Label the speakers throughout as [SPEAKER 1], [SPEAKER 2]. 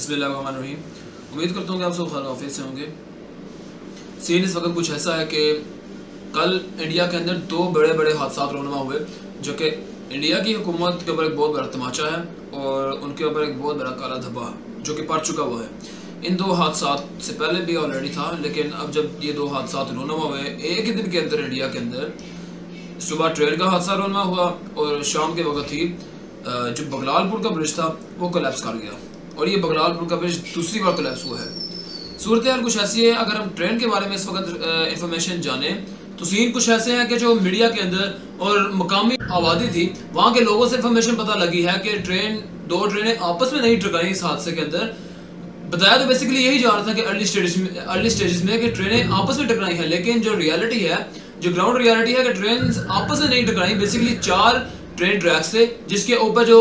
[SPEAKER 1] बिस्मिल्लाहिर्रहमानिर्रहीम। उम्मीद करता हूँ कि आप सब खैर ऑफिस से होंगे। सीन इस वक्त कुछ ऐसा है कि कल इंडिया के अंदर दो बड़े बड़े हादसा रोनमा हुए, जो कि इंडिया की हुकूमत के ऊपर एक बहुत बड़ा तमाचा है और उनके ऊपर एक बहुत बड़ा काला धब्बा जो कि पड़ चुका हुआ है। इन दो हादसा से पहले भी ऑलरेडी था, लेकिन अब जब ये दो हादसा रोनमा हुए एक ही दिन के अंदर, इंडिया के अंदर सुबह ट्रेन का हादसा रोनमा हुआ और शाम के वक्त ही जो बगलालपुर का ब्रिज था वो कोलैप्स कर गया और ये बगलालपुर का ब्रिज दूसरी बार कोलैप्स हुआ है। सूरत हाल कुछ ऐसी है, अगर हम ट्रेन के बारे में इस वक्त इंफॉर्मेशन जाने तो सीन कुछ ऐसे हैं कि जो मीडिया के अंदर और मकामी आबादी थी वहाँ के लोगों से इंफॉर्मेशन पता लगी है कि दो ट्रेनें आपस में नहीं टकराई। इस हादसे के अंदर बताया तो बेसिकली यही जा रहा था कि अर्ली स्टेजेस में कि ट्रेनें आपस में टकराई हैं, लेकिन जो रियलिटी है, जो ग्राउंड रियलिटी है कि ट्रेन आपस में नहीं टकराई। बेसिकली 4 ट्रेन ट्रैक्स थे, जिसके ऊपर जो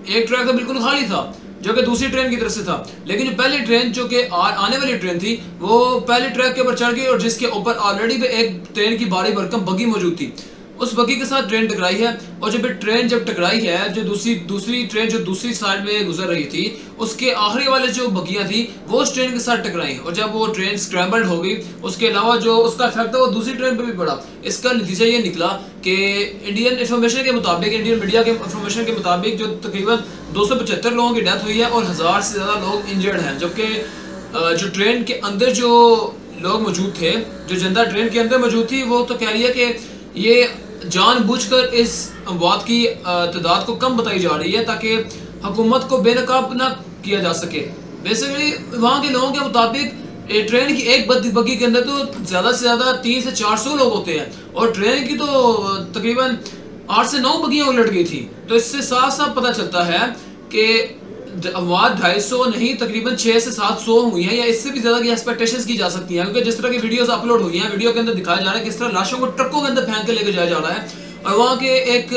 [SPEAKER 1] एक ट्रैक था बिल्कुल खाली था जो कि दूसरी ट्रेन की तरफ से था, लेकिन जो पहली ट्रेन जो कि आने वाली ट्रेन थी वो पहले ट्रैक के ऊपर चढ़ गई और जिसके ऊपर ऑलरेडी एक ट्रेन की भारी भरकम बग्गी मौजूद थी, उस बग्गी के साथ ट्रेन टकराई है। और जब ट्रेन टकराई है, जो दूसरी ट्रेन जो दूसरी साइड में गुजर रही थी उसके आखिरी वाले जो बग्गियां थी वो उस ट्रेन के साथ टकराई और जब वो ट्रेन स्क्रैम्बल्ड हो गई, उसके अलावा जो उसका इफेक्ट था वो दूसरी ट्रेन पे भी पड़ा। इसका नतीजा ये निकला कि इंडियन इंफॉर्मेशन के मुताबिक, इंडियन मीडिया के इंफॉर्मेशन के मुताबिक जो तकरीबन 275 लोगों की डेथ हुई है और 1000 से ज़्यादा लोग इंजर्ड हैं, जबकि जो ट्रेन के अंदर जो लोग मौजूद थे, जो जनता ट्रेन के अंदर मौजूद थी, वो तो कह रही है कि ये जानबूझकर इस अमवात की तादाद को कम बताई जा रही है ताकि हुकूमत को बेनकाब ना किया जा सके। बेसिकली वहाँ के लोगों के मुताबिक ट्रेन की एक बग्गी के अंदर तो ज़्यादा से ज़्यादा 300 से 400 लोग होते हैं और ट्रेन की तो तकरीबन 8 से 9 बग्गियाँ उलट गई थी। तो इससे साफ साफ पता चलता है कि अमवात 250 नहीं तकरीबन 600 से 700 हुई हैं या इससे भी ज़्यादा की एक्सपेक्टेशंस की जा सकती हैं, क्योंकि जिस तरह की वीडियोस अपलोड हुई हैं, वीडियो के अंदर दिखाया जा रहा है किस तरह लाशों को ट्रकों के अंदर फेंक के लेके जाया जा रहा है। और वहाँ के एक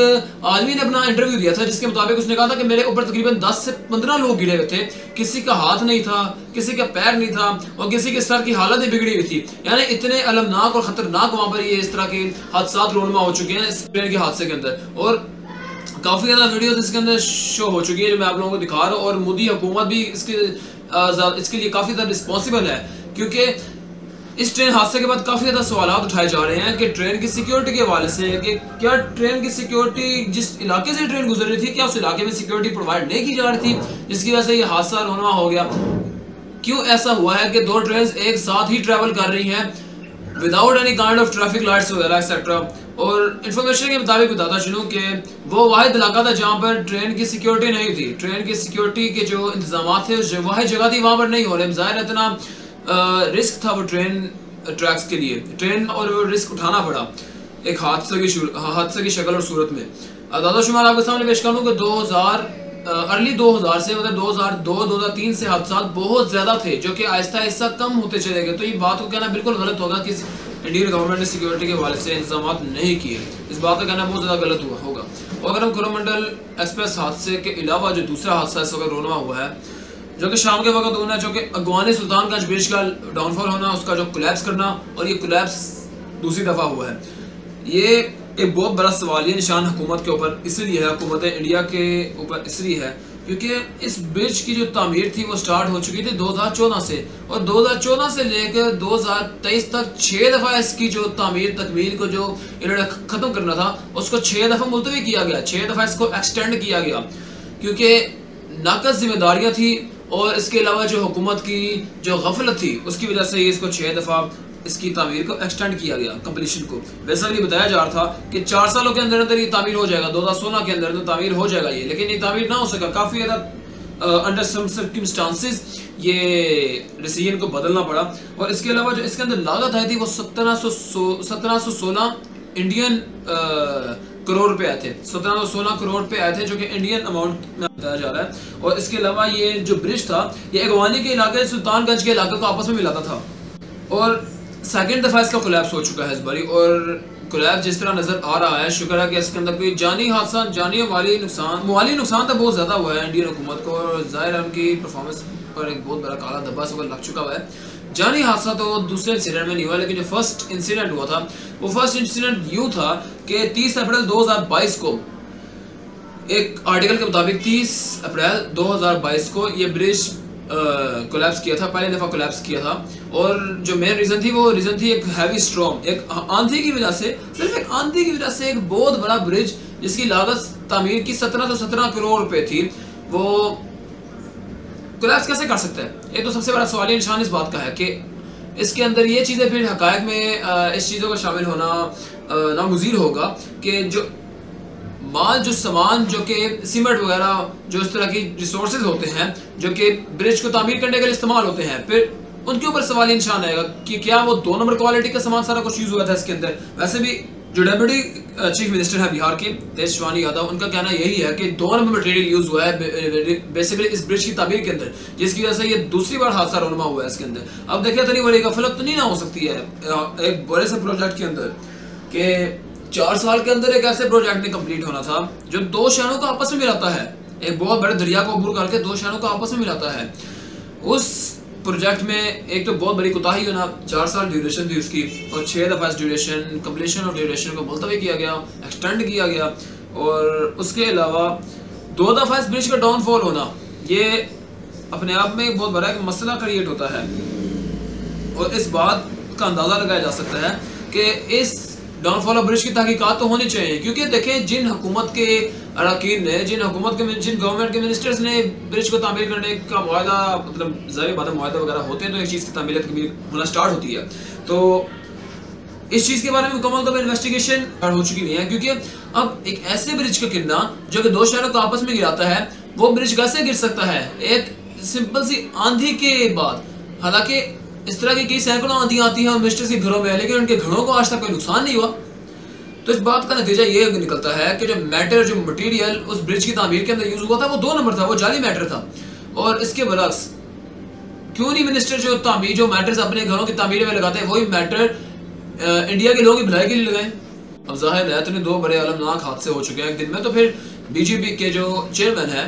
[SPEAKER 1] आदमी ने अपना इंटरव्यू दिया था जिसके मुताबिक उसने कहा था कि मेरे ऊपर तकरीबन 10 से 15 लोग गिरे हुए थे, किसी का हाथ नहीं था, किसी का पैर नहीं था और किसी के सर की हालत ही बिगड़ी हुई थी। यानी इतने अलमनाक और ख़तरनाक वहाँ पर ये इस तरह के हादसा रोनमा हो चुके हैं इस ट्रेन के हादसे के अंदर और काफ़ी ज़्यादा वीडियोस इसके अंदर शो हो चुकी है जो मैं आप लोगों को दिखा रहा हूँ। और मोदी हुकूमत भी इसके लिए काफ़ी ज़्यादा रिस्पॉन्सिबल है, क्योंकि इस ट्रेन हादसे के बाद काफ़ी ज़्यादा सवाल उठाए जा रहे हैं कि ट्रेन की सिक्योरिटी के हवाले से कि क्या ट्रेन की सिक्योरिटी, जिस इलाके से ट्रेन गुजर रही थी, क्या उस इलाके में सिक्योरिटी प्रोवाइड नहीं की जा रही थी जिसकी वजह से ये हादसा रोनमा हो गया। क्यों ऐसा हुआ है कि 2 ट्रेन एक साथ ही ट्रैवल कर रही हैं without any kind of traffic lights वगैरह एक्सेट्रा। और इन्फॉर्मेशन के मुताबिक बताता चलूँ कि वो वाहिद इलाका था जहाँ पर ट्रेन की सिक्योरिटी नहीं थी। ट्रेन की सिक्योरिटी के जो इंतजाम थे उस वाहिद जगह थी, वहाँ पर नहीं हो रहे। ज़ाहिर इतना रिस्क था वो ट्रेन ट्रैक्स के लिए, ट्रेन और वो रिस्क उठाना पड़ा एक हादसे की शक्ल और सूरत में। दादा शुमार आपके सामने पेश करूँ कि अर्ली 2000 से मतलब 2002-2003 से हादसा बहुत ज़्यादा थे जो कि आहिस्ता आहिस्ता कम होते चले गए। तो ये बात को कहना बिल्कुल गलत होगा कि इंडियन गवर्नमेंट ने सिक्योरिटी के हवाले से इंतजाम नहीं किए, इस बात का कहना बहुत ज़्यादा गलत होगा। और अगर हम कोरोमंडल एक्सप्रेस हादसे के अलावा जो दूसरा हादसा इस वक्त रोनमा हुआ है जो कि शाम के वक्त होना, जो कि अगवानी सुल्तानगंज ब्रिज का डाउनफॉल होना, उसका जो कोलैप्स करना और ये कोलैप्स दूसरी दफ़ा हुआ है, ये एक बहुत बड़ा सवालिया निशान हुकूमत के ऊपर इसलिए है, हुकूमत इंडिया के ऊपर इसलिए है क्योंकि इस ब्रिज की जो तामीर थी वो स्टार्ट हो चुकी थी 2014 से और 2014 से लेकर 2023 तक 6 दफ़ा इसकी जो तकमील को जो इन्होंने ख़त्म करना था उसको 6 दफ़ा मुलतवी किया गया, 6 दफ़ा इसको एक्सटेंड किया गया क्योंकि नाकस जिम्मेदारियाँ थी और इसके अलावा जो हुकूमत की जो गफलत थी उसकी वजह से इसको 6 दफ़ा इसकी तामीर को एक्सटेंड किया गया, कंप्लीशन को। वैसा भी बताया जा रहा था कि 4 सालों के अंदर अंदर ये तामीर हो जाएगा, 2016 के अंदर तामीर हो जाएगा ये, लेकिन ये तामीर ना हो सका। काफ़ी ज़्यादा अंडर सम सर्कमस्टांसेस ये डिसीजन को बदलना पड़ा। और इसके अलावा जो इसके अंदर लागत आई थी वो 1716 इंडियन करोड़ रुपए आए थे, 1716 करोड़ रुपए आए थे जो कि इंडियन अमाउंट में बताया जा रहा है। और इसके अलावा ये जो ब्रिज था ये अगवानी के इलाके सुल्तानगंज के इलाके को आपस में मिलाता था और सेकेंड दफ़ा इसका कोलैप्स हो चुका है इस बारी। और कोलैप्स जिस तरह नज़र आ रहा है, शुक्र है कि इसके अंदर कोई जानी हादसा, जानी माली नुकसान तो बहुत ज़्यादा हुआ है इंडियन हुकूमत को और ज़ाहिर है उनकी परफॉर्मेंस पर एक बहुत बड़ा काला धब्बा इस वक्त लग चुका हुआ है। जानी हादसा तो दूसरे इंसिडेंट में नहीं हुआ, लेकिन जो फर्स्ट इंसिडेंट हुआ था वो फर्स्ट इंसिडेंट यूँ था कि 30 अप्रैल 2022 को, एक आर्टिकल के मुताबिक 30 अप्रैल 2022 को ये ब्रिज कोलैप्स किया था, पहली दफ़ा कोलैप्स किया था। और जो मेन रीज़न थी वो रीज़न थी एक हैवी स्टॉर्म, एक आंधी की वजह से, सिर्फ एक आंधी की वजह से एक बहुत बड़ा ब्रिज जिसकी लागत तामीर की 1717 करोड़ रुपए थी, वो कोलैप्स कैसे कर सकता है। एक तो सबसे बड़ा सवाल निशान इस बात का है कि इसके अंदर ये चीज़ें फिर हक़ायक़ में इस चीज़ों का शामिल होना नागुज़ीर होगा कि जो माल, जो सामान, जो कि सीमेंट वगैरह, जो इस तरह की रिसोर्सेज होते हैं जो कि ब्रिज को तामीर करने के लिए इस्तेमाल होते हैं, फिर उनके ऊपर सवाल निशान आएगा कि क्या वो 2 नंबर क्वालिटी का सामान सारा कुछ यूज़ हुआ था इसके अंदर। वैसे भी जो डेप्यूटी चीफ मिनिस्टर है बिहार के तेजस्वी यादव, उनका कहना यही है कि 2 नंबर मटेरियल यूज़ हुआ है बेसिकली इस ब्रिज की तामीर के अंदर, जिसकी वजह से ये दूसरी बार हादसा रोनमा हुआ है इसके अंदर। अब देखिए इतनी बड़ी गफलत तो नहीं ना हो सकती है एक बड़े से प्रोजेक्ट के अंदर कि 4 साल के अंदर एक ऐसे प्रोजेक्ट ने कंप्लीट होना था जो 2 शहरों को आपस में मिलाता है, एक बहुत बड़े दरिया को अबूर करके 2 शहरों को आपस में मिलाता है। उस प्रोजेक्ट में एक तो बहुत बड़ी कोताही होना, 4 साल ड्यूरेशन थी उसकी और 6 दफ़ा इस ड्यूरेशन, कंप्लीशन और ड्यूरेशन को मुलतवी किया गया, एक्सटेंड किया गया। और उसके अलावा 2 दफ़ा इस ब्रिज का डाउनफॉल होना, ये अपने आप में एक बहुत बड़ा एक मसला क्रिएट होता है। और इस बात का अंदाज़ा लगाया जा सकता है कि इस डाउनफॉल ऑफ ब्रिज की तहकीकात तो होनी चाहिए, क्योंकि देखें जिन हुकूमत के अरकान ने, जिन गवर्नमेंट के मिनिस्टर्स ने ब्रिज को तामीर करने का मुआहदा, मतलब ज़ाहिर बात है मुआहदा वगैरह होते हैं तो एक चीज़ की तामीर होना स्टार्ट होती है, तो इस चीज़ के बारे में मुकम्मल तौर पर इन्वेस्टिगेशन हो चुकी हुई है। क्योंकि अब एक ऐसे ब्रिज का गिरना जो कि 2 शहरों को आपस में गिराता है, वो ब्रिज कैसे गिर सकता है एक सिंपल सी आंधी के बाद। हालांकि इस तरह की कई सैकड़ों आंधियां आती हैं मिनिस्टर्स के घरों में, लेकिन उनके घरों को आज तक कोई नुकसान नहीं हुआ। तो इस बात का नतीजा ये निकलता है कि जो मैटर, जो मटेरियल उस ब्रिज की तामीर के अंदर यूज हुआ था वो 2 नंबर था, वो जाली मैटर था। और इसके बरक्स क्यों नहीं मिनिस्टर जो मैटर्स अपने घरों की तामीर में लगाते हैं वही मैटर इंडिया के लोगों की भलाई के लिए लगाएं। अब जाहिर है इतने 2 बड़े अलमनाक हादसे हो चुके हैं एक दिन में, तो फिर बीजेपी के जो चेयरमैन है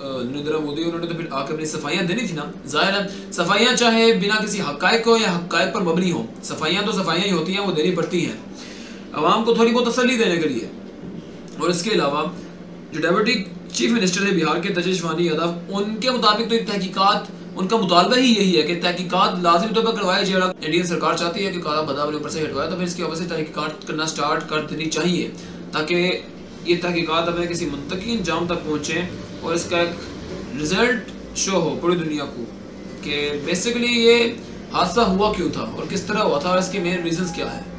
[SPEAKER 1] नरेंद्र मोदी, उन्होंने तो फिर आकर अपनी सफाइयाँ देनी थी ना। जाहिर है सफाइयाँ चाहे बिना किसी हक़ाइक़ को या हक़ाइक़ पर मबनी हो, सफाइयाँ तो सफाइयाँ ही होती हैं, वो देनी पड़ती हैं आवाम को थोड़ी बहुत तसल्ली देने के लिए। और इसके अलावा जो डेप्यूटी चीफ मिनिस्टर है बिहार के तेजस्वी यादव, उनके मुताबिक तो तहकीकात, उनका मुतालबा ही यही है कि तहकीकात लाजिमी तौर पर करवाई जाए। इंडियन सरकार चाहती है कि काला बादाम अपने ऊपर से हटवाए, तो फिर इसकी वजह से तहकीकात करना स्टार्ट कर देनी चाहिए ताकि ये तहकीकात हमें किसी मुंतकी अंजाम तक पहुँचे और इसका एक रिजल्ट शो हो पूरी दुनिया को कि बेसिकली ये हादसा हुआ क्यों था और किस तरह हुआ था और इसके मेन रीजंस क्या है।